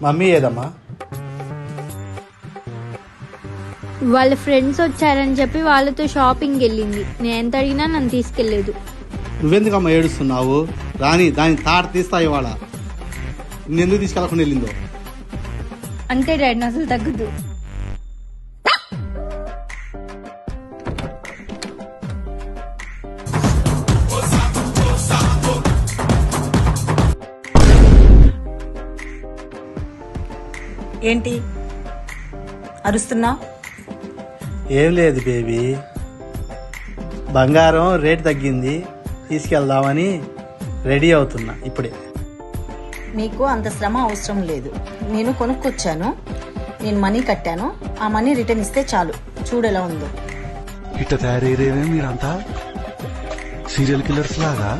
Mummy ఏదమ్మా? వాళ్ళ friends వచ్చారని చెప్పి వాళ్ళతో షాపింగ్ వెళ్ళింది. నేను ఎంత అడిగినా నన్ను తీసుకెళ్లేదు. నువ్వెందుకమ్మా ఏడుస్తున్నావు? రాని దాని తాట తీస్తా ఇవాళ. నిన్నెందుకు తీసుకెళ్ళకుండా వెళ్ళిందో? అంతే డాడీ, అసలు తగ్గదు. ఏంటి అరుస్తున్నావు? ఏం లేదు బేబీ, బంగారం రేటు తగ్గింది, తీసుకెళ్దామని రెడీ అవుతున్నా ఇప్పుడే. మీకు అంత శ్రమ అవసరం లేదు. నేను కొనుక్కొచ్చాను, నేను మనీ కట్టాను. ఆ మనీ రిటర్న్ ఇస్తే చాలు. చూడు ఎలా ఉందో. ఇట్ట తయారయ్యేదే మీరంతా సీరియల్ కిల్లర్స్ లాగా.